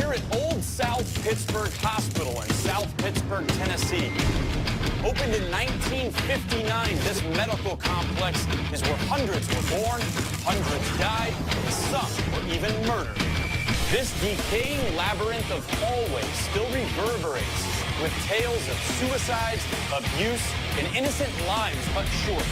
here at Old South Pittsburg Hospital in South Pittsburg, Tennessee. Opened in 1959, this medical complex is where hundreds were born, hundreds died, and some were even murdered. This decaying labyrinth of hallways still reverberates with tales of suicides, abuse, and innocent lives cut short.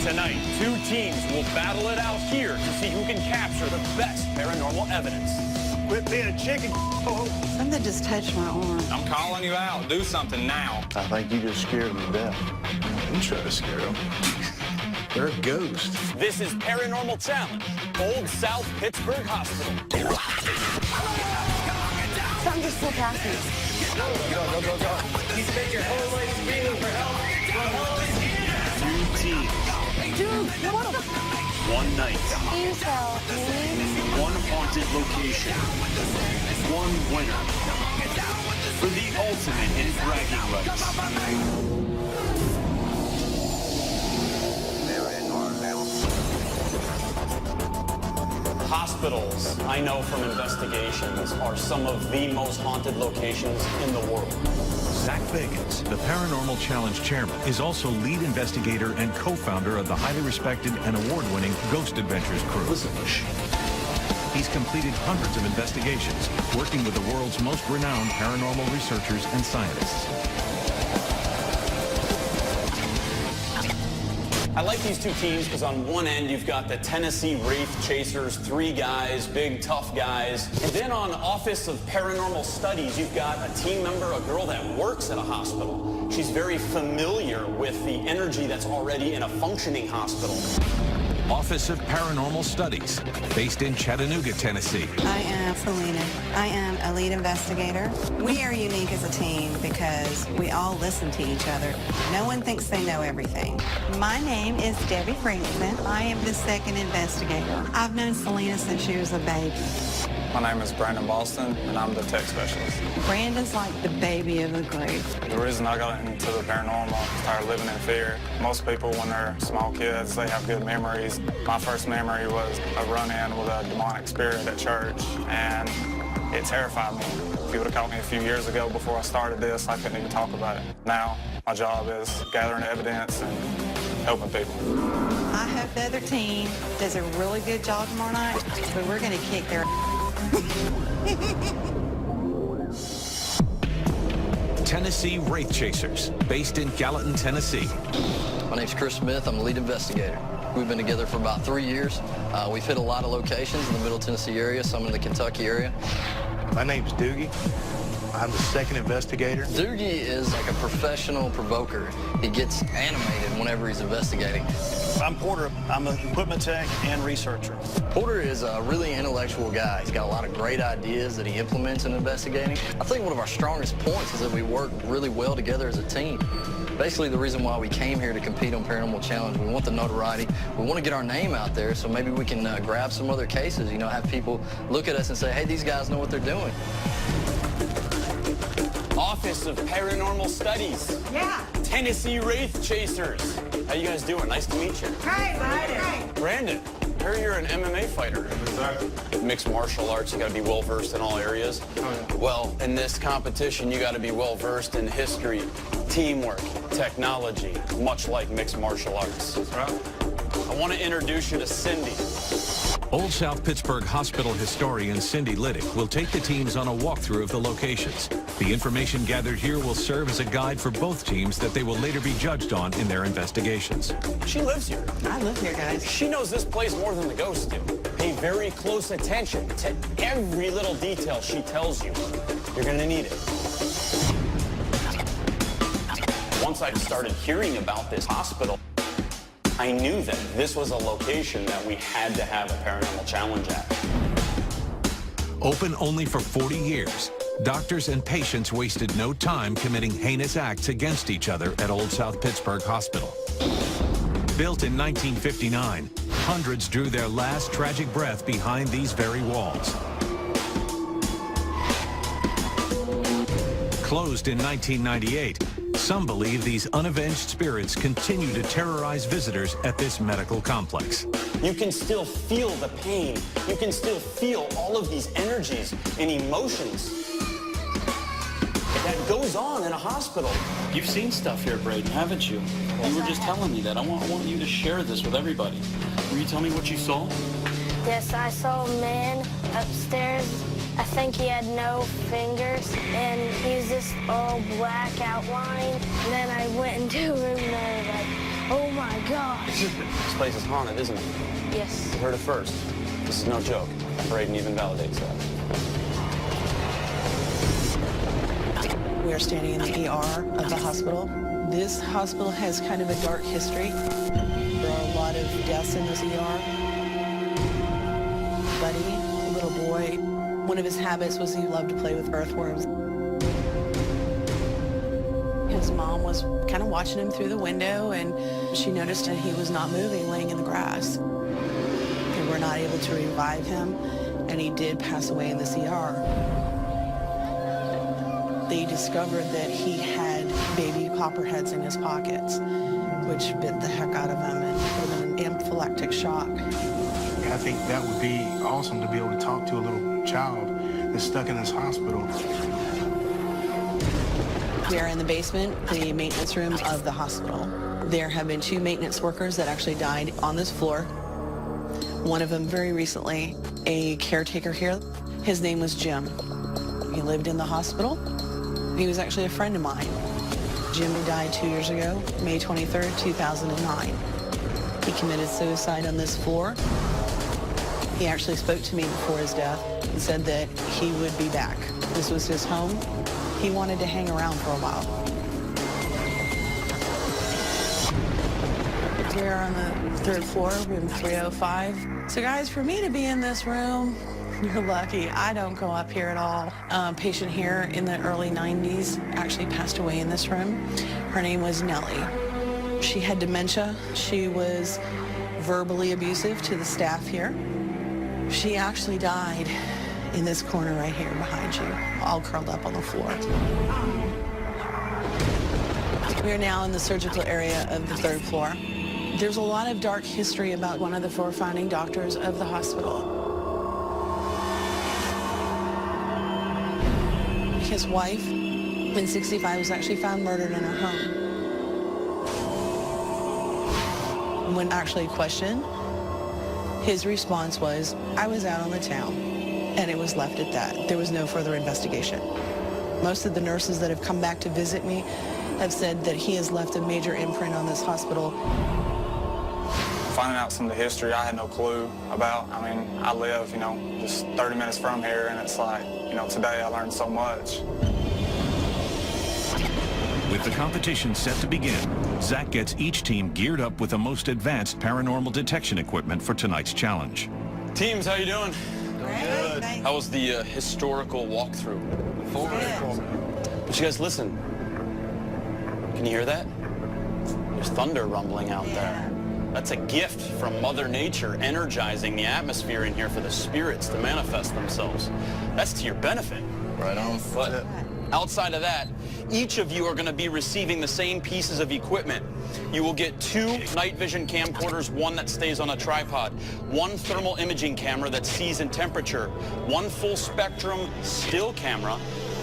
Tonight, two teams will battle it out here to see who can capture the best paranormal evidence. Quit being a chicken. Something just touched my arm. I'm calling you out. Do something now. I think you just scared me to death. You try to scare them. They're a ghost. This is Paranormal Challenge, Old South Pittsburg Hospital. Something just flew past me. Go. You spent your whole life screaming for help. Two teams. Dude, what a... One night. You tell me. One haunted location. One winner. For the ultimate in bragging rights. Hospitals, I know from investigations, are some of the most haunted locations in the world. Zach Bagans, the Paranormal Challenge chairman, is also lead investigator and co-founder of the highly respected and award-winning Ghost Adventures crew. He's completed hundreds of investigations, working with the world's most renowned paranormal researchers and scientists. I like these two teams because on one end you've got the Tennessee Wraith Chasers, 3 guys, big tough guys. And then on Office of Paranormal Studies, you've got a team member, a girl that works at a hospital. She's very familiar with the energy that's already in a functioning hospital. Office of Paranormal Studies, based in Chattanooga, Tennessee. I am Selena. I am a lead investigator. We are unique as a team because we all listen to each other. No one thinks they know everything. My name is Debbie Franklin. I am the second investigator. I've known Selena since she was a baby. My name is Brandon Boston, and I'm the tech specialist. Brandon's like the baby of the group. The reason I got into the paranormal, started living in fear. Most people, when they're small kids, they have good memories. My first memory was a run-in with a demonic spirit at church, and it terrified me. If you would have caught me a few years ago before I started this, I couldn't even talk about it. Now, my job is gathering evidence and helping people. I hope the other team does a really good job tomorrow night, but we're going to kick their Tennessee Wraith Chasers, based in Gallatin, Tennessee. My name's Chris Smith. I'm the lead investigator. We've been together for about 3 years. We've hit a lot of locations in the Middle Tennessee area, some in the Kentucky area. My name's Doogie. I'm the second investigator. Doogie is like a professional provoker. He gets animated whenever he's investigating. I'm Porter. I'm an equipment tech and researcher. Porter is a really intellectual guy. He's got a lot of great ideas that he implements in investigating. I think one of our strongest points is that we work really well together as a team. Basically, the reason why we came here to compete on Paranormal Challenge, we want the notoriety. We want to get our name out there, so maybe we can grab some other cases, you know, have people look at us and say, hey, these guys know what they're doing. Office of Paranormal Studies. Yeah. Tennessee Wraith Chasers. How you guys doing? Nice to meet you. Great. Brandon, I heard you're an MMA fighter. Mixed martial arts, you gotta be well-versed in all areas. Well, in this competition, you gotta be well-versed in history, teamwork, technology, much like mixed martial arts. I wanna introduce you to Cindy. Old South Pittsburg Hospital historian Cindy Liddick will take the teams on a walkthrough of the locations. The information gathered here will serve as a guide for both teams that they will later be judged on in their investigations. She lives here. I live here, guys. She knows this place more than the ghosts do. Pay very close attention to every little detail she tells you. You're gonna need it. Once I started hearing about this hospital, I knew that this was a location that we had to have a paranormal challenge at. Open only for 40 years, doctors and patients wasted no time committing heinous acts against each other at Old South Pittsburg Hospital. Built in 1959, hundreds drew their last tragic breath behind these very walls. Closed in 1998, Some believe these unavenged spirits continue to terrorize visitors at this medical complex. You can still feel the pain. You can still feel all of these energies and emotions that goes on in a hospital. You've seen stuff here, Braden, haven't you? You were just telling me that. I want you to share this with everybody. Will you tell me what you saw? Yes, I saw a man upstairs. I think he had no fingers, and he was this all black outline. And then I went into a room and I was like, oh my gosh. This place is haunted, isn't it? Yes. You heard it first. This is no joke. Braden even validates that. We are standing in the ER of the hospital. This hospital has kind of a dark history. There are a lot of deaths in this ER. Buddy, a little boy, one of his habits was he loved to play with earthworms. His mom was kind of watching him through the window, and she noticed that he was not moving, laying in the grass. They were not able to revive him, and he did pass away in this ER. They discovered that he had baby copperheads in his pockets, which bit the heck out of him and put him in anaphylactic shock. I think that would be awesome to be able to talk to a little child that's stuck in this hospital. We are in the basement, the maintenance room of the hospital. There have been 2 maintenance workers that actually died on this floor. One of them very recently, a caretaker here. His name was Jim. He lived in the hospital. He was actually a friend of mine. Jimmy died 2 years ago, May 23rd, 2009. He committed suicide on this floor. He actually spoke to me before his death and said that he would be back. This was his home. He wanted to hang around for a while. We're on the 3rd floor, room 305. So guys, for me to be in this room, you're lucky. I don't go up here at all. A patient here in the early 90s actually passed away in this room. Her name was Nellie. She had dementia. She was verbally abusive to the staff here. She actually died in this corner right here behind you, all curled up on the floor. We are now in the surgical area of the 3rd floor. There's a lot of dark history about one of the 4 founding doctors of the hospital. His wife, in 65, was actually found murdered in her home. When actually questioned, his response was, I was out on the town, and it was left at that. There was no further investigation. Most of the nurses that have come back to visit me have said that he has left a major imprint on this hospital. Finding out some of the history I had no clue about. I mean, I live, just 30 minutes from here, and it's like, today I learned so much. With the competition set to begin, Zach gets each team geared up with the most advanced paranormal detection equipment for tonight's challenge. Teams, how you doing? Good. How was the historical walkthrough? But you guys listen. Can you hear that? There's thunder rumbling out there. That's a gift from Mother Nature, energizing the atmosphere in here for the spirits to manifest themselves. That's to your benefit. Right on. But outside of that, each of you are going to be receiving the same pieces of equipment. You will get 2 night vision camcorders, 1 that stays on a tripod, 1 thermal imaging camera that sees in temperature, 1 full spectrum still camera,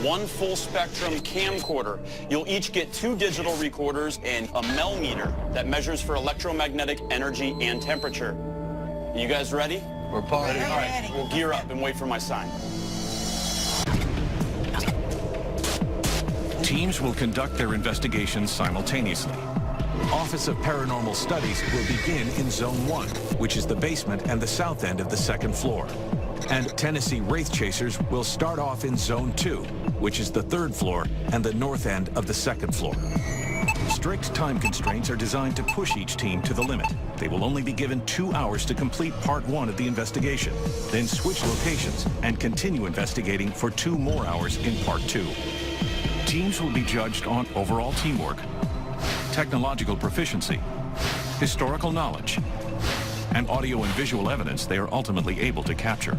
1 full spectrum camcorder. You'll each get 2 digital recorders and a Mel meter that measures for electromagnetic energy and temperature. You guys ready? We're partying. All right, we'll gear up and wait for my sign. Teams will conduct their investigations simultaneously. Office of Paranormal Studies will begin in Zone 1, which is the basement and the south end of the 2nd floor. And Tennessee Wraith Chasers will start off in Zone 2, which is the 3rd floor and the north end of the 2nd floor. Strict time constraints are designed to push each team to the limit. They will only be given 2 hours to complete Part 1 of the investigation, then switch locations and continue investigating for 2 more hours in Part 2. Teams will be judged on overall teamwork, technological proficiency, historical knowledge, and audio and visual evidence they are ultimately able to capture.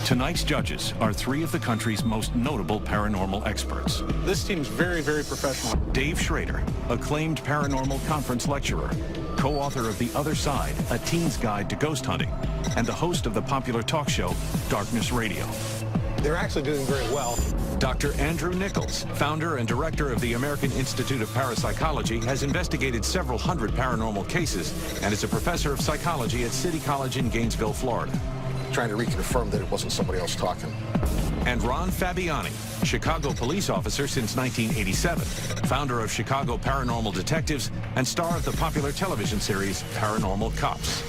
Tonight's judges are three of the country's most notable paranormal experts. This team's very, very professional. Dave Schrader, acclaimed paranormal conference lecturer, co-author of The Other Side, A Teen's Guide to Ghost Hunting, and the host of the popular talk show, Darkness Radio. They're actually doing very well. Dr. Andrew Nichols, founder and director of the American Institute of Parapsychology, has investigated several hundred paranormal cases and is a professor of psychology at City College in Gainesville, Florida. Trying to reconfirm that it wasn't somebody else talking. And Ron Fabiani, Chicago police officer since 1987, founder of Chicago Paranormal Detectives and star of the popular television series Paranormal Cops.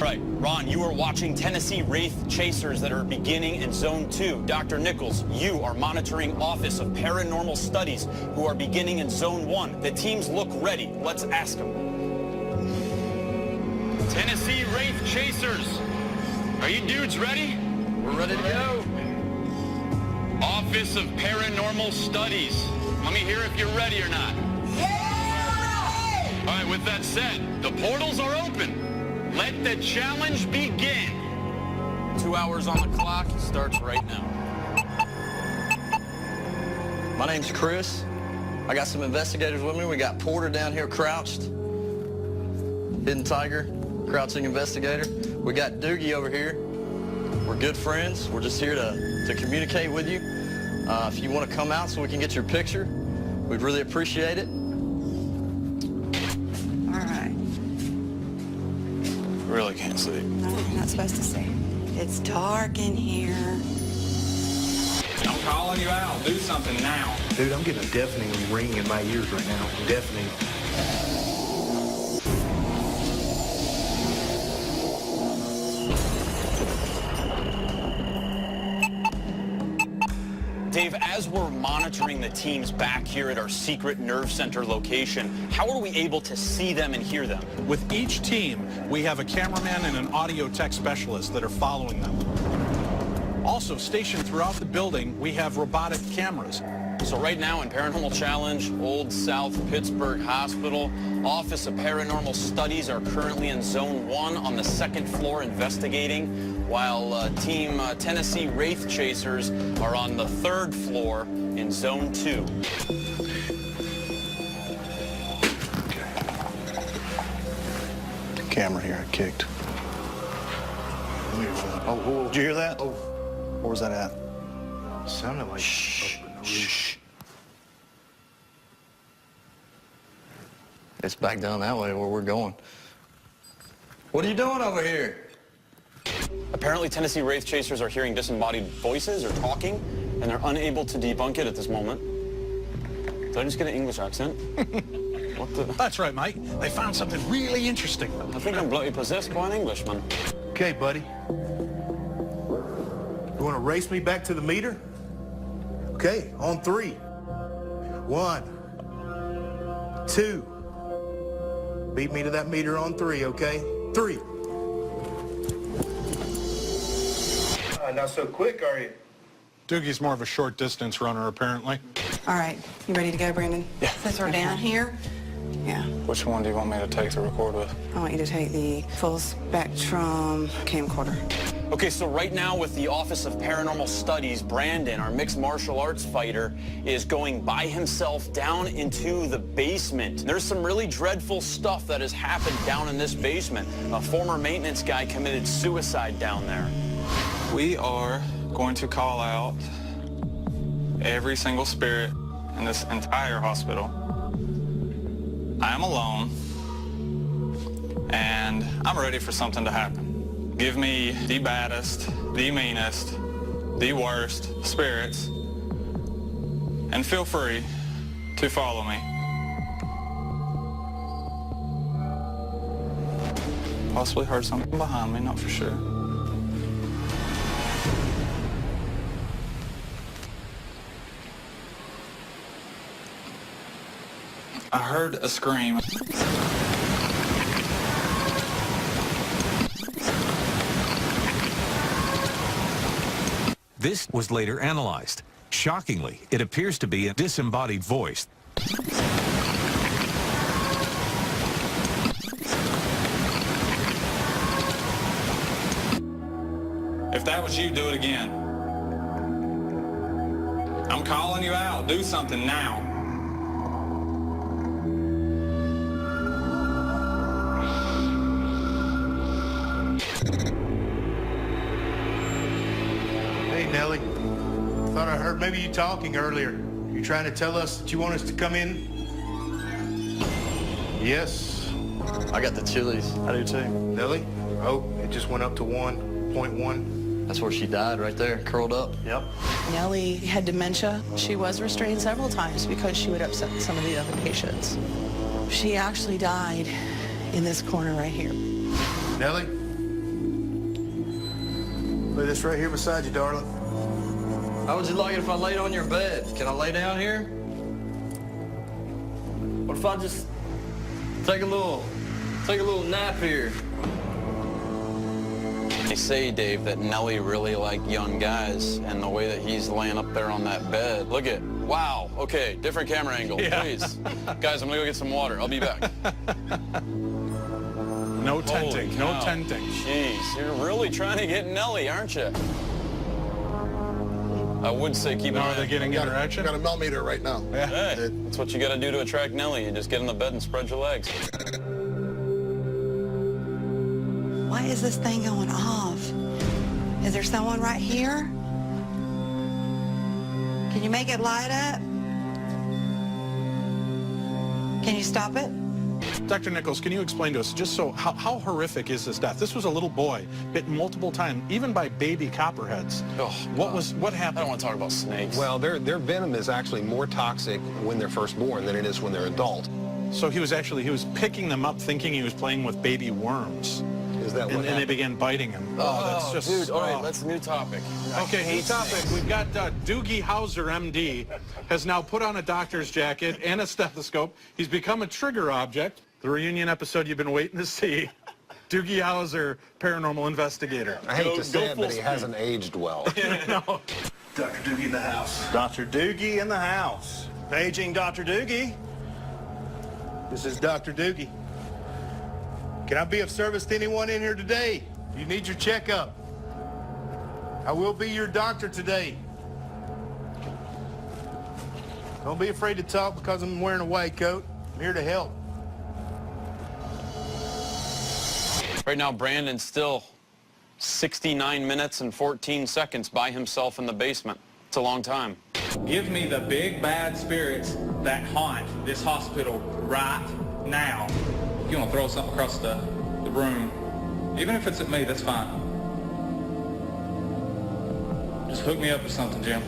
Right, Ron, you are watching Tennessee Wraith Chasers that are beginning in Zone 2. Dr. Nichols, you are monitoring Office of Paranormal Studies, who are beginning in Zone 1. The teams look ready. Let's ask them. Tennessee Wraith Chasers, are you dudes ready? We're ready to go. Office of Paranormal Studies. Let me hear if you're ready or not. Yeah! All right, with that said, the portals are open. Let the challenge begin. 2 hours on the clock. Starts right now. My name's Chris. I got some investigators with me. We got Porter down here crouched. Hidden Tiger, crouching investigator. We got Doogie over here. We're good friends. We're just here to communicate with you. If you want to come out so we can get your picture, we'd really appreciate it. Really can't see. No, you're not supposed to see. It's dark in here. I'm calling you out. Do something now. Dude, I'm getting a deafening ringing in my ears right now. Deafening. Dave, as we're monitoring the teams back here at our secret nerve center location, how are we able to see them and hear them? With each team, we have a cameraman and an audio tech specialist that are following them. Also, stationed throughout the building, we have robotic cameras. So right now in Paranormal Challenge, Old South Pittsburg Hospital, Office of Paranormal Studies are currently in Zone 1 on the 2nd floor investigating, while Team Tennessee Wraith Chasers are on the 3rd floor in Zone 2. Camera here, I kicked. Oh, did you hear that? Oh. Where was that at? Sounded like... Shh. Shh. It's back down that way where we're going. What are you doing over here? Apparently Tennessee Wraith Chasers are hearing disembodied voices or talking, and they're unable to debunk it at this moment. Did I just get an English accent? What the? That's right, Mike. They found something really interesting. I think I'm bloody possessed by an Englishman. Okay, buddy. You want to race me back to the meter? Okay, on 3. 1, 2. Beat me to that meter on 3, okay? 3. Not so quick, are you? Doogie's more of a short distance runner, apparently. All right, you ready to go, Brandon? Yeah. Since we're down here? Yeah. Which one do you want me to take to record with? I want you to take the full spectrum camcorder. Okay, so right now with the Office of Paranormal Studies, Brandon, our mixed martial arts fighter, is going by himself down into the basement. There's some really dreadful stuff that has happened down in this basement. A former maintenance guy committed suicide down there. We are going to call out every single spirit in this entire hospital. I am alone, and I'm ready for something to happen. Give me the baddest, the meanest, the worst spirits, and feel free to follow me. Possibly heard something behind me, not for sure. I heard a scream. This was later analyzed. Shockingly, it appears to be a disembodied voice. If that was you, do it again. I'm calling you out. Do something now. Hey, Nellie. Thought I heard maybe you talking earlier. You trying to tell us that you want us to come in? Yes. I got the chilies. I do too. Nellie? Oh, it just went up to 1.1. That's where she died, right there, curled up. Yep. Nellie had dementia. She was restrained several times because she would upset some of the other patients. She actually died in this corner right here. Nellie? Lay this right here beside you, darling. How would you like it if I laid on your bed? Can I lay down here? What if I just take a little nap here? They say, Dave, that Nellie really liked young guys, and the way that he's laying up there on that bed. Look at, wow, okay, different camera angle, please. Guys, I'm gonna go get some water. I'll be back. No tenting, no tenting. Jeez, you're really trying to get Nellie, aren't you? I would say keep an eye. Are they getting interaction? Got a millimeter right now. Yeah. Hey, that's what you gotta do to attract Nellie. You just get in the bed and spread your legs. Why is this thing going off? Is there someone right here? Can you make it light up? Can you stop it? Dr. Nichols, can you explain to us, just so, how horrific is this death? This was a little boy, bit multiple times, even by baby copperheads. Oh, what happened? I don't want to talk about snakes. Well, their venom is actually more toxic when they're first born than it is when they're adult. So he was picking them up thinking he was playing with baby worms. Is that what and they began biting him. Oh, that's just... dude, all right, that's a new topic. Okay, new topic. We've got Doogie Howser, M.D., has now put on a doctor's jacket and a stethoscope. He's become a trigger object. The reunion episode you've been waiting to see. Doogie Howser, paranormal investigator. I hate to say it, but he hasn't aged well. No. Dr. Doogie in the house. Dr. Doogie in the house. Paging Dr. Doogie. This is Dr. Doogie. Can I be of service to anyone in here today? You need your checkup. I will be your doctor today. Don't be afraid to talk because I'm wearing a white coat. I'm here to help. Right now, Brandon's still 69 minutes and 14 seconds by himself in the basement. It's a long time. Give me the big bad spirits that haunt this hospital right now. If you want to throw something across the room, even if it's at me, that's fine. Just hook me up with something, Jim.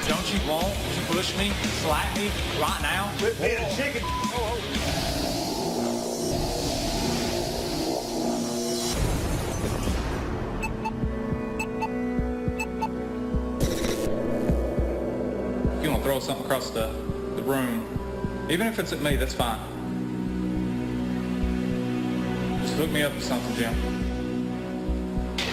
Don't you want to push me, slap me right now? Quit being a chicken. If you want to throw something across the room, even if it's at me, that's fine. Just hook me up with something, Jim.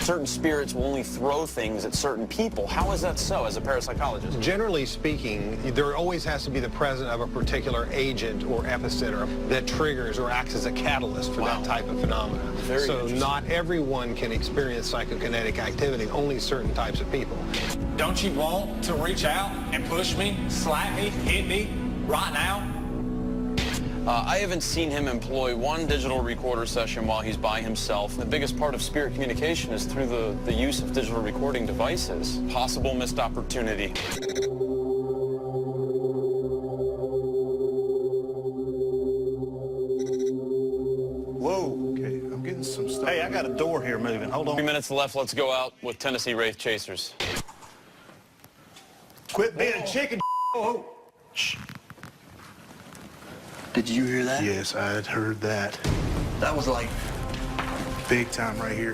Certain spirits will only throw things at certain people. How is that so as a parapsychologist? Generally speaking, there always has to be the presence of a particular agent or epicenter that triggers or acts as a catalyst for that type of phenomena. So not everyone can experience psychokinetic activity, only certain types of people. Don't you want to reach out and push me, slap me, hit me right now? I haven't seen him employ one digital recorder session while he's by himself. The biggest part of spirit communication is through the use of digital recording devices. Possible missed opportunity. Whoa. Okay, I'm getting some stuff. Hey, I got a door here moving. Hold on. 3 minutes left. Let's go out with Tennessee Wraith Chasers. Quit being a chicken. Oh. Shh. Did you hear that? Yes, I had heard that. That was like... Big time right here.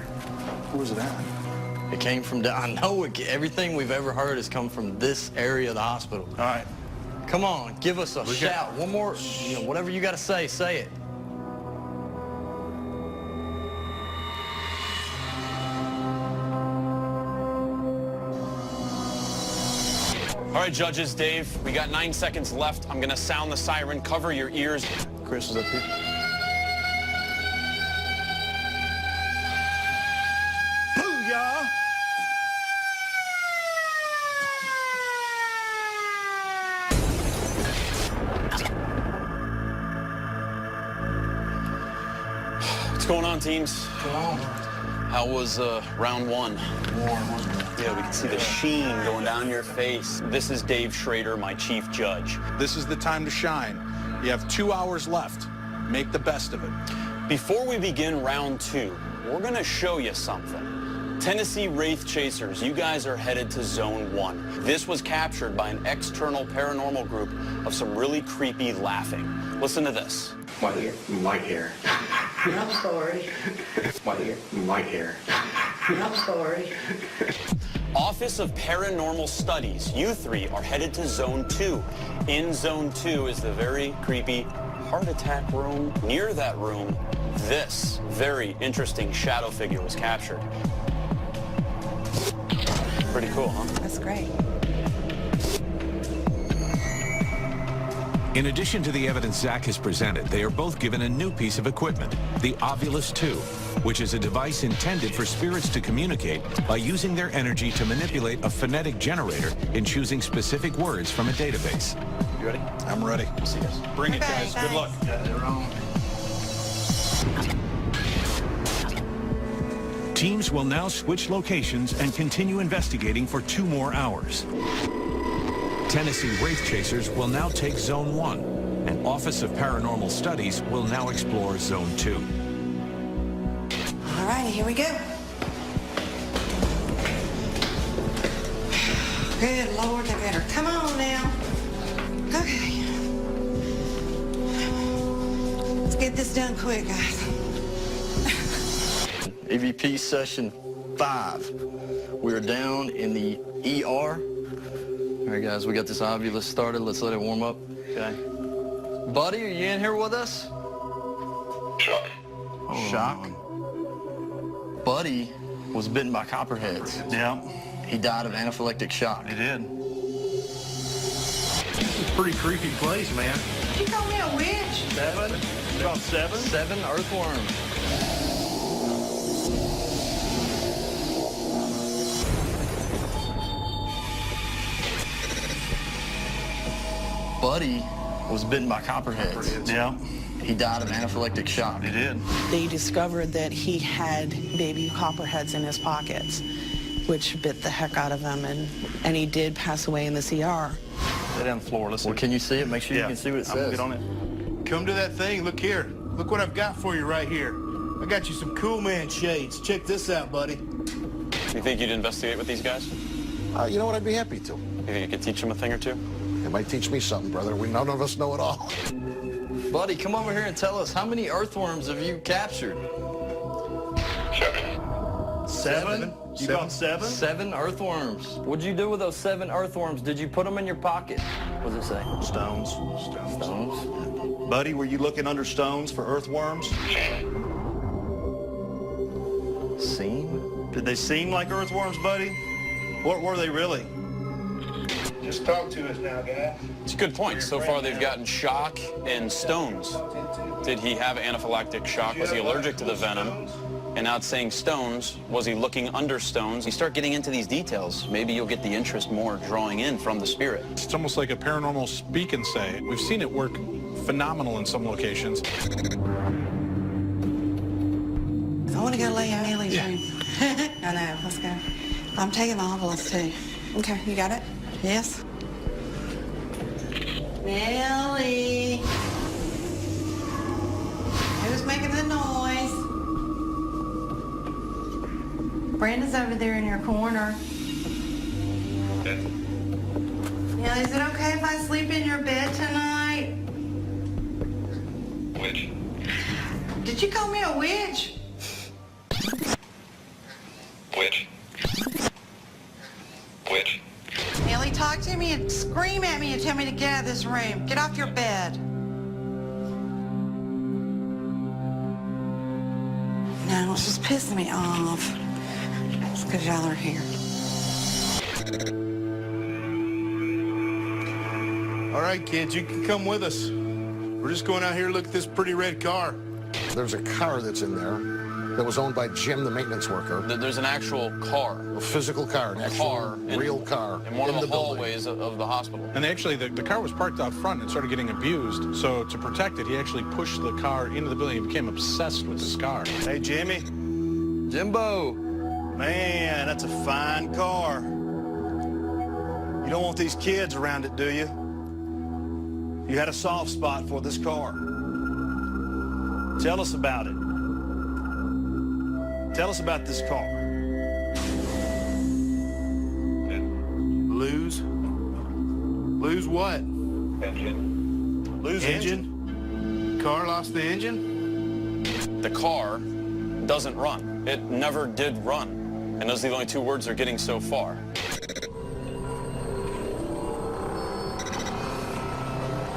Where's it at? It came from down... I know everything we've ever heard has come from this area of the hospital. All right. Come on, give us a shout. One more, whatever you got to say it. All right, judges, Dave, we got 9 seconds left. I'm gonna sound the siren. Cover your ears. Chris is up here. y'all. What's going on, teams? How was round one? Warm, wasn't it? Yeah, we can see the sheen going down your face. This is Dave Schrader, my chief judge. This is the time to shine. You have 2 hours left. Make the best of it. Before we begin round two, we're gonna show you something. Tennessee Wraith Chasers, you guys are headed to Zone 1. This was captured by an external paranormal group of some really creepy laughing. Listen to this. White hair. White hair. I'm sorry. White hair. White hair. I'm sorry. Office of Paranormal Studies, you three are headed to Zone 2. In Zone 2 is the very creepy heart attack room. Near that room, this very interesting shadow figure was captured. Pretty cool, huh? That's great. In addition to the evidence Zach has presented, they are both given a new piece of equipment, the Ovulus 2, which is a device intended for spirits to communicate by using their energy to manipulate a phonetic generator in choosing specific words from a database. You ready? I'm ready. See us. Bring it, guys. Good luck. Teams will now switch locations and continue investigating for 2 more hours. Tennessee Wraith Chasers will now take Zone 1, and Office of Paranormal Studies will now explore Zone 2. All righty, here we go. Good Lord, they better come on now. Okay. Let's get this done quick, guys. EVP session 5. We're down in the ER. All right, guys, we got this Ovulus started. Let's let it warm up. Okay. Buddy, are you in here with us? Shock. Shock? Buddy was bitten by copperheads. Yeah, He died of anaphylactic shock. he did. Pretty creepy place, man. Did you call me a witch? 7? About 7? 7 earthworms. Buddy was bitten by copperheads. Yeah, He died of anaphylactic shock. he did. They discovered that he had baby copperheads in his pockets, which bit the heck out of him, and he did pass away in the CR. Lay down the floor. Listen. Well, can you see it? Make sure you can see what it I'm gonna says. get on it. Come to that thing. Look here. Look what I've got for you right here. I got you some cool man shades. Check this out, buddy. You think you'd investigate with these guys? You know what? I'd be happy to. You think you could teach them a thing or two? It might teach me something, brother. None of us know it all. Buddy, come over here and tell us, how many earthworms have you captured? 7? You got 7? 7 earthworms. What'd you do with those 7 earthworms? Did you put them in your pocket? What does it say? Stones. Stones. Buddy, were you looking under stones for earthworms? Seam? Did they seem like earthworms, buddy? What were they really? Just talk to us now, guy. It's a good point. So far, they've gotten shock and stones. Did he have anaphylactic shock? Was he allergic to the venom? And now it's saying stones. Was he looking under stones? You start getting into these details, maybe you'll get the interest more drawing in from the spirit. It's almost like a paranormal speak and say. We've seen it work phenomenal in some locations. I want to go lay in Millie's room. I know, let's go. I'm taking the Ovulus too. Okay, you got it? Yes? Millie! Who's making the noise? Brandon's over there in your corner. Yeah, is it okay if I sleep in your bed tonight? Witch. Did you call me a witch? Witch. Witch. Millie, talk to me and scream at me and tell me to get out of this room. Get off your bed. No, it's just pissing me off. It's because y'all are here. All right, kids, you can come with us. We're just going out here to look at this pretty red car. There's a car that's in there that was owned by Jim, the maintenance worker. There's an actual car. A physical car, an actual real car in one of the building. hallways of the hospital. And actually, the car was parked out front and started getting abused. So to protect it, he actually pushed the car into the building and became obsessed with this car. Hey, Jimmy. Jimbo. Man, that's a fine car. You don't want these kids around it, do you? You had a soft spot for this car. Tell us about it. Tell us about this car. Lose? Lose what? Engine. Lose engine? Car lost the engine? The car doesn't run. It never did run. And those are the only two words they're getting so far.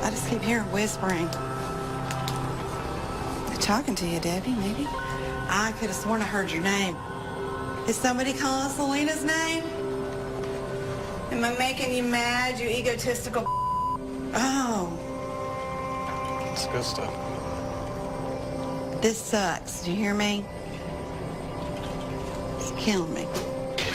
I just keep hearing whispering. They're talking to you, Debbie, maybe? I could have sworn I heard your name. Did somebody call Selena's name? Am I making you mad, you egotistical? Oh, It's good stuff. this sucks. Do you hear me? It's killing me.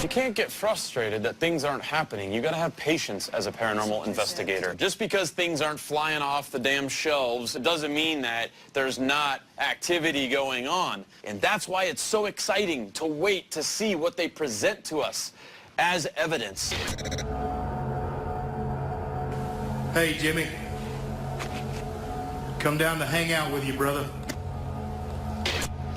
You can't get frustrated that things aren't happening. You gotta have patience as a paranormal investigator. Just because things aren't flying off the damn shelves, it doesn't mean that there's not activity going on. And that's why it's so exciting to wait to see what they present to us as evidence. Hey, Jimmy. Come down to hang out with you, brother.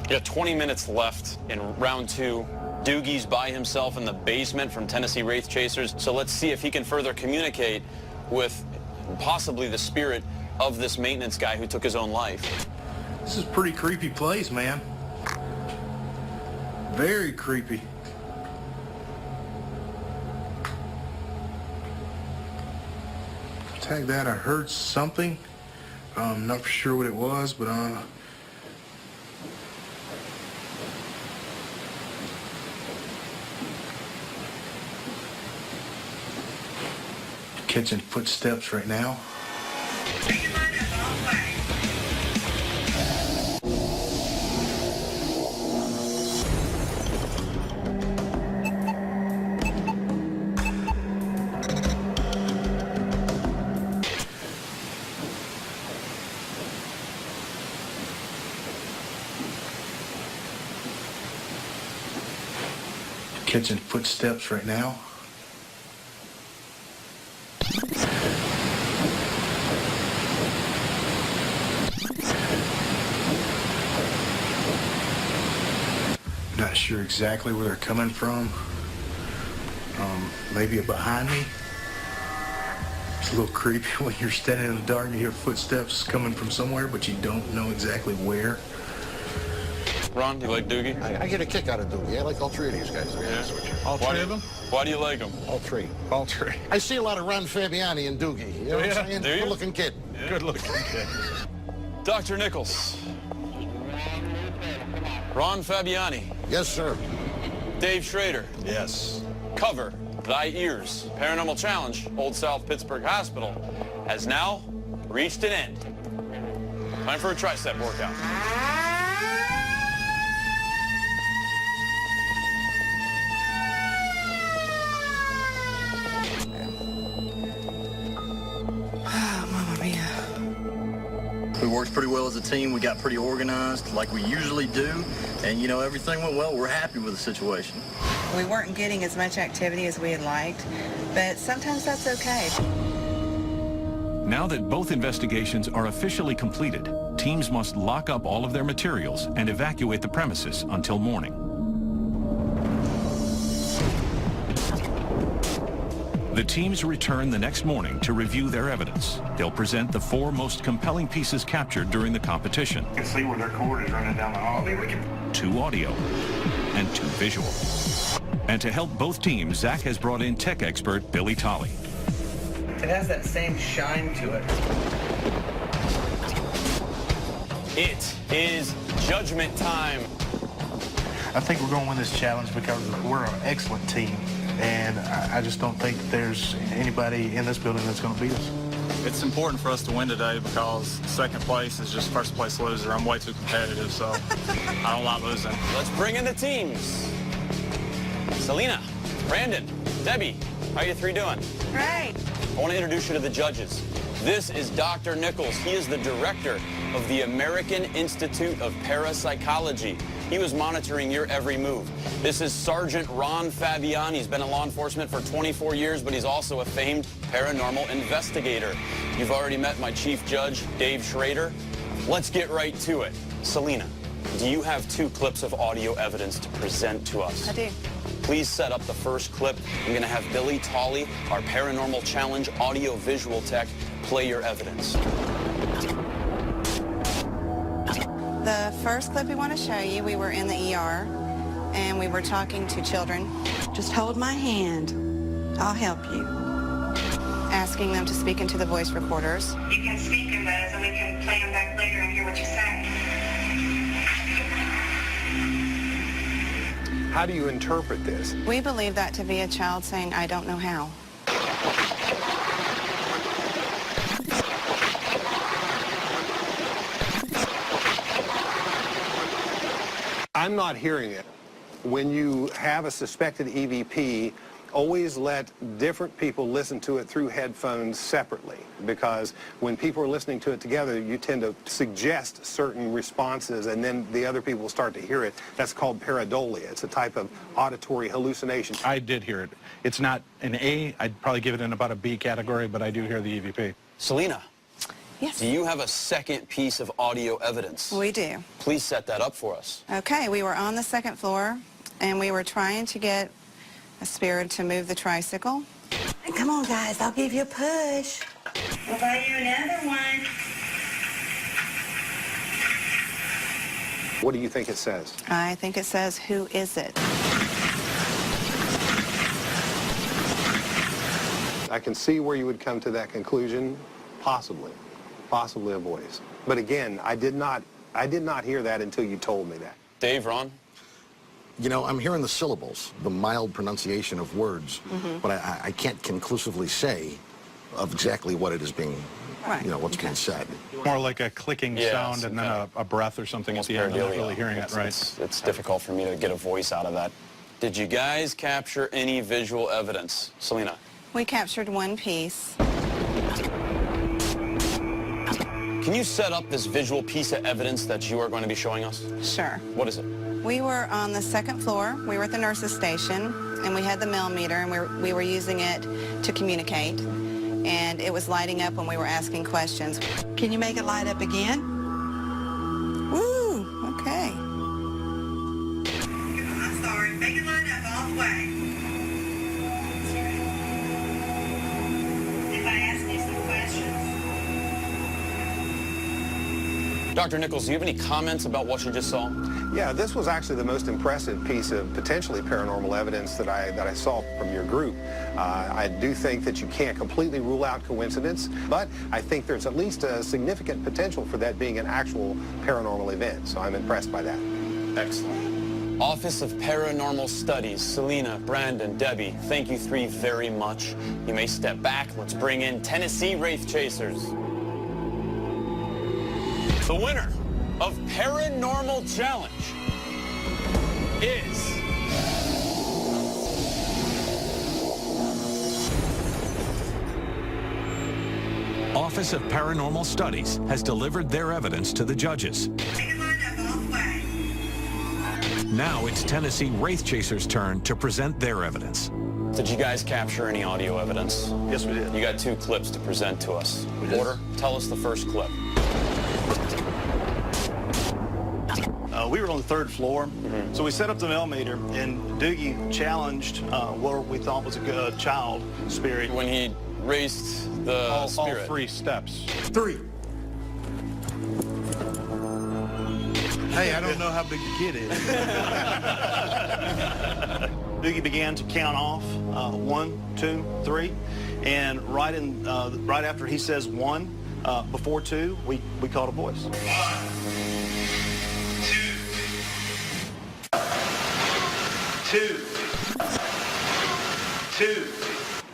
You got 20 minutes left in round 2. Doogie's by himself in the basement from Tennessee Wraith Chasers, so let's see if he can further communicate with possibly the spirit of this maintenance guy who took his own life. This is a pretty creepy place, man. Very creepy. Tag that, I heard something. Not for sure what it was, but catching footsteps right now. Catching footsteps right now. Not sure exactly where they're coming from. Maybe behind me. It's a little creepy when you're standing in the dark and you hear footsteps coming from somewhere, but you don't know exactly where. Ron, you like Doogie? I get a kick out of Doogie. I like all three of these guys, to be honest with you. All three of them? Why do you like him? All three. All three. I see a lot of Ron Fabiani and Doogie. You know what I'm saying? Do you? Good-looking kid. Yeah. Good-looking kid. Dr. Nichols. Ron Fabiani. Yes, sir. Dave Schrader. Yes. Cover thy ears. Paranormal Challenge, Old South Pittsburg Hospital, has now reached an end. Time for a tricep workout. We worked pretty well as a team. We got pretty organized like we usually do. And, you know, everything went well. We're happy with the situation. We weren't getting as much activity as we had liked, but sometimes that's okay. Now that both investigations are officially completed, teams must lock up all of their materials and evacuate the premises until morning. The teams return the next morning to review their evidence. They'll present the 4 most compelling pieces captured during the competition. You can see where their cord is running down the hall. 2 audio and 2 visual. And to help both teams, Zach has brought in tech expert Billy Tolley. It has that same shine to it. It is judgment time. I think we're going to win this challenge because we're an excellent team. And I just don't think there's anybody in this building that's going to beat us. It's important for us to win today because second place is just first place loser. I'm way too competitive, so I don't like losing. Let's bring in the teams. Selena, Brandon, Debbie, how you three doing? Great. I want to introduce you to the judges. This is Dr. Nichols. He is the director of the American Institute of Parapsychology. He was monitoring your every move. This is Sergeant Ron Fabian. He's been in law enforcement for 24 years, but he's also a famed paranormal investigator. You've already met my chief judge, Dave Schrader. Let's get right to it. Selena, do you have 2 clips of audio evidence to present to us? I do. Please set up the first clip. I'm going to have Billy Tolley, our Paranormal Challenge audio-visual tech, play your evidence. The first clip we want to show you, we were in the ER, and we were talking to children. Just hold my hand. I'll help you. Asking them to speak into the voice recorders. You can speak in those, and we can play them back later and hear what you say. How do you interpret this? We believe that to be a child saying, I don't know how. I'm not hearing it. When you have a suspected EVP, always let different people listen to it through headphones separately, because when people are listening to it together, you tend to suggest certain responses, and then the other people will start to hear it. That's called pareidolia. It's a type of auditory hallucination. I did hear it. It's not an A. I'd probably give it in about a B category, but I do hear the EVP. Selena. Yes. Do you have a second piece of audio evidence? We do. Please set that up for us. Okay, we were on the second floor, and we were trying to get a spirit to move the tricycle. Come on, guys, I'll give you a push. We'll buy you another one. What do you think it says? I think it says, who is it? I can see where you would come to that conclusion, possibly a voice. But again, I did not hear that until you told me that. Dave, Ron? You know, I'm hearing the syllables, the mild pronunciation of words, but I can't conclusively say of exactly what it is being, what's being said. More like a clicking sound and then a breath or something at the end. I'm not really hearing it, right? It's difficult for me to get a voice out of that. Did you guys capture any visual evidence? Selena? We captured one piece. Can you set up this visual piece of evidence that you are going to be showing us? Sure. What is it? We were on the second floor. We were at the nurse's station, and we had the millimeter, and we were using it to communicate. And it was lighting up when we were asking questions. Can you make it light up again? Woo, okay. I'm sorry. Make it line up all the way. If I ask you some questions. Dr. Nichols, do you have any comments about what you just saw? Yeah, this was actually the most impressive piece of potentially paranormal evidence that I saw from your group. I do think that you can't completely rule out coincidence, but I think there's at least a significant potential for that being an actual paranormal event, so I'm impressed by that. Excellent. Office of Paranormal Studies, Selena, Brandon, Debbie, thank you 3 very much. You may step back. Let's bring in Tennessee Wraith Chasers. The winner of Paranormal Challenge is... Office of Paranormal Studies has delivered their evidence to the judges. Now it's Tennessee Wraith Chasers' turn to present their evidence. Did you guys capture any audio evidence? Yes, we did. You got 2 clips to present to us. Order, tell us the first clip. We were on the 3rd floor, so we set up the millimeter, and Doogie challenged what we thought was a good child spirit. When he raised the spirit. All 3 steps. 3. Hey, I don't know how big the kid is. Doogie began to count off 1, 2, 3, and right after he says 1, before 2, we called a voice. 1, 2.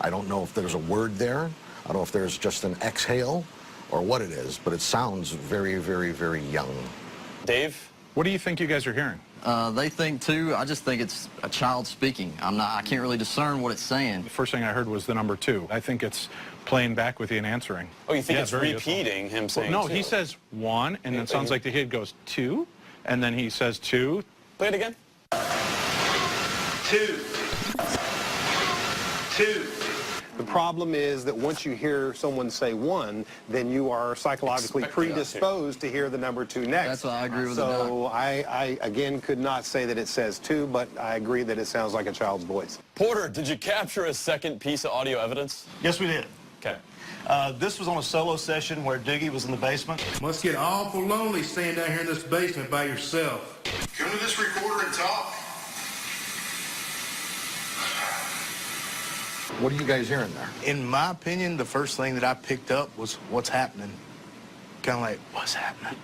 I don't know if there's a word there, I don't know if there's just an exhale or what it is, but it sounds very, very, very young. Dave? What do you think you guys are hearing? They think too. I just think it's a child speaking. I can't really discern what it's saying. The first thing I heard was the number 2. I think it's playing back with you and answering. Oh, you think Yeah, it's very repeating him saying No, 2? he says 1, and it sounds like the kid goes 2, and then he says 2. Play it again. 2. 2. The problem is that once you hear someone say 1, then you are psychologically predisposed to hear the number 2 next. That's why I agree with So I again could not say that it says 2, but I agree that it sounds like a child's voice. Porter, did you capture a second piece of audio evidence? Yes, we did. Okay. This was on a solo session where Doogie was in the basement. Must get awful lonely staying down here in this basement by yourself. Come to this recorder and talk. What are you guys hearing there? In my opinion, the first thing that I picked up was what's happening. Kind of like, what's happening?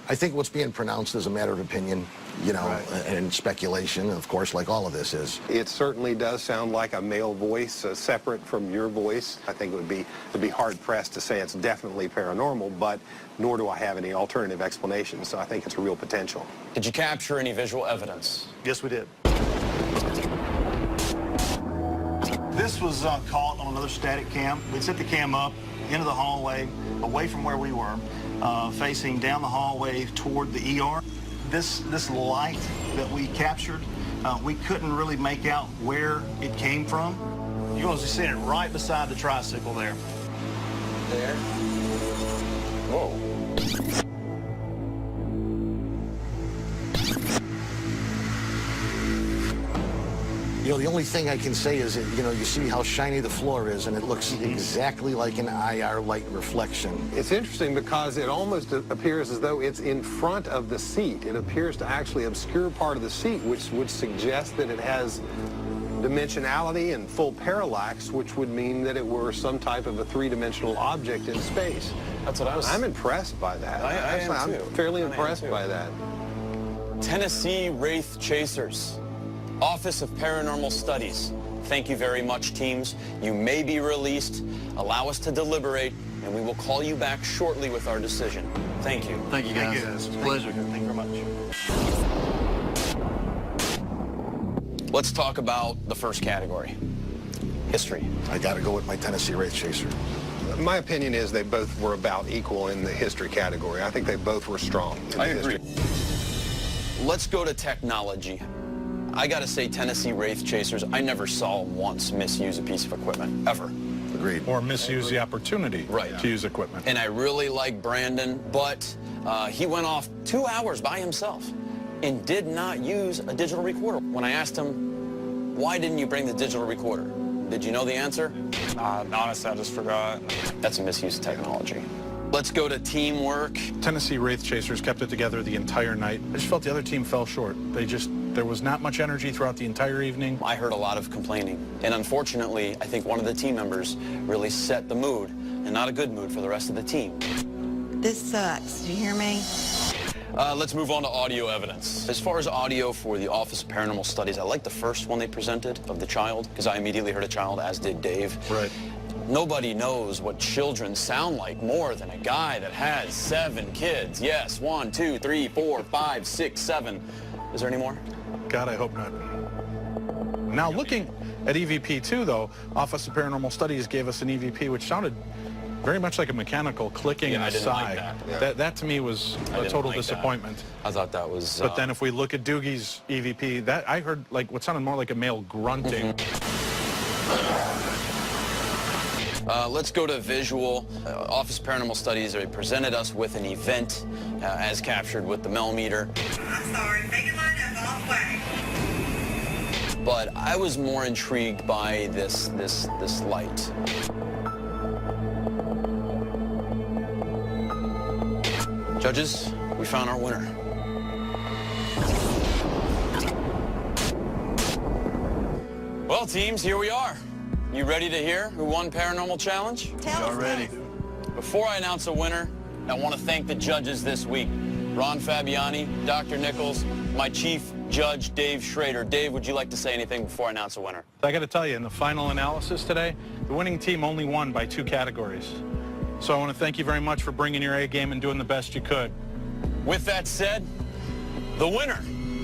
I think what's being pronounced is a matter of opinion, you know, and speculation, of course, like all of this is. It certainly does sound like a male voice, separate from your voice. I think it'd be hard-pressed to say it's definitely paranormal, but nor do I have any alternative explanation, so I think it's a real potential. Did you capture any visual evidence? Yes, we did. This was caught on another static cam. We'd set the cam up into the hallway, away from where we were, facing down the hallway toward the ER. This light that we captured, we couldn't really make out where it came from. You can see it right beside the tricycle there. There. Whoa. You know, the only thing I can say is that, you know, you see how shiny the floor is, and it looks exactly like an IR light reflection. It's interesting because it almost appears as though it's in front of the seat. It appears to actually obscure part of the seat, which would suggest that it has dimensionality and full parallax, which would mean that it were some type of a three-dimensional object in space. That's what I was... I'm impressed by that. I am I'm too. fairly impressed by that. Tennessee Wraith Chasers, Office of Paranormal Studies. Thank you very much, teams. You may be released. Allow us to deliberate, and we will call you back shortly with our decision. Thank you. Thank you, guys. Thank you. It's a pleasure. Thank you very much. Let's talk about the first category, history. I got to go with my Tennessee Wraith Chaser. My opinion is they both were about equal in the history category. I think they both were strong. I agree. Let's go to technology. I gotta say, Tennessee Wraith Chasers, I never saw once misuse a piece of equipment, ever. Agreed. Or misuse the opportunity Right. to use equipment. And I really like Brandon, but he went off 2 hours by himself and did not use a digital recorder. When I asked him, why didn't you bring the digital recorder? Did you know the answer? Honestly, I just forgot. That's a misuse of technology. Let's go to teamwork. Tennessee Wraith Chasers kept it together the entire night. I just felt the other team fell short. There was not much energy throughout the entire evening. I heard a lot of complaining. And unfortunately, I think one of the team members really set the mood, and not a good mood for the rest of the team. This sucks. Did you hear me? Let's move on to audio evidence. As far as audio for the Office of Paranormal Studies, I like the first one they presented of the child, because I immediately heard a child, as did Dave. Right. Nobody knows what children sound like more than a guy that has 7 kids. Yes, 1, 2, 3, 4, 5, 6, 7. Is there any more? God, I hope not. Now, looking at EVP2, though, Office of Paranormal Studies gave us an EVP which sounded very much like a mechanical clicking and I a didn't sigh. like that. That to me was a total disappointment. I thought that was... But then if we look at Doogie's EVP, that I heard like what sounded more like a male grunting. Let's go to visual. Office of Paranormal Studies, they presented us with an event as captured with the millimeter. I'm sorry, take your line up all the way. But I was more intrigued by this light. Judges, we found our winner. Well, teams, here we are. You ready to hear who won Paranormal Challenge? Tell us. Ready. Before I announce a winner, I want to thank the judges this week. Ron Fabiani, Dr. Nichols, my chief judge, Dave Schrader. Dave, would you like to say anything before I announce a winner? I got to tell you, in the final analysis today, the winning team only won by 2 categories. So I want to thank you very much for bringing your A game and doing the best you could. With that said, the winner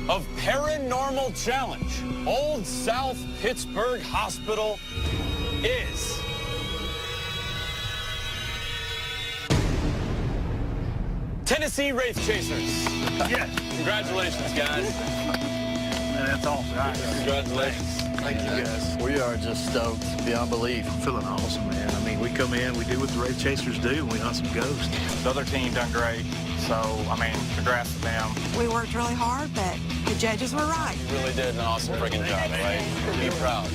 of Paranormal Challenge, Old South Pittsburg Hospital, is... Tennessee Wraith Chasers. Yes. Congratulations, guys. Man, that's awesome. Congratulations. Thank you, guys. We are just stoked beyond belief. I'm feeling awesome, man. I mean, we come in, we do what the Wraith Chasers do, and we hunt some ghosts. The other team done great, so, I mean, congrats to them. We worked really hard, but the judges were right. You really did an awesome friggin' job, right? Be proud.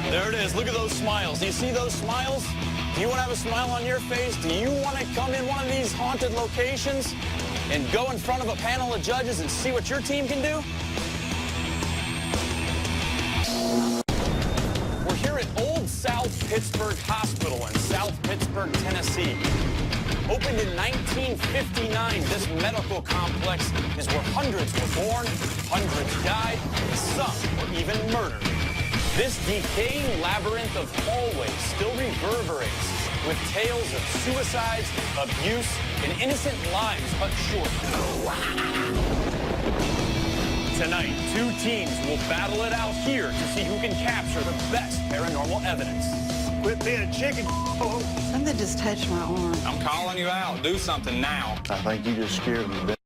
There it is. Look at those smiles. Do you see those smiles? Do you want to have a smile on your face? Do you want to come in one of these haunted locations and go in front of a panel of judges and see what your team can do? We're here at Old South Pittsburg Hospital in South Pittsburg, Tennessee. Opened in 1959, this medical complex is where hundreds were born, hundreds died, and some were even murdered. This decaying labyrinth of hallways still reverberates with tales of suicides, abuse, and innocent lives cut short. Tonight, 2 teams will battle it out here to see who can capture the best paranormal evidence. Quit being a chicken. Something just touched my arm. I'm calling you out. Do something now. I think you just scared me.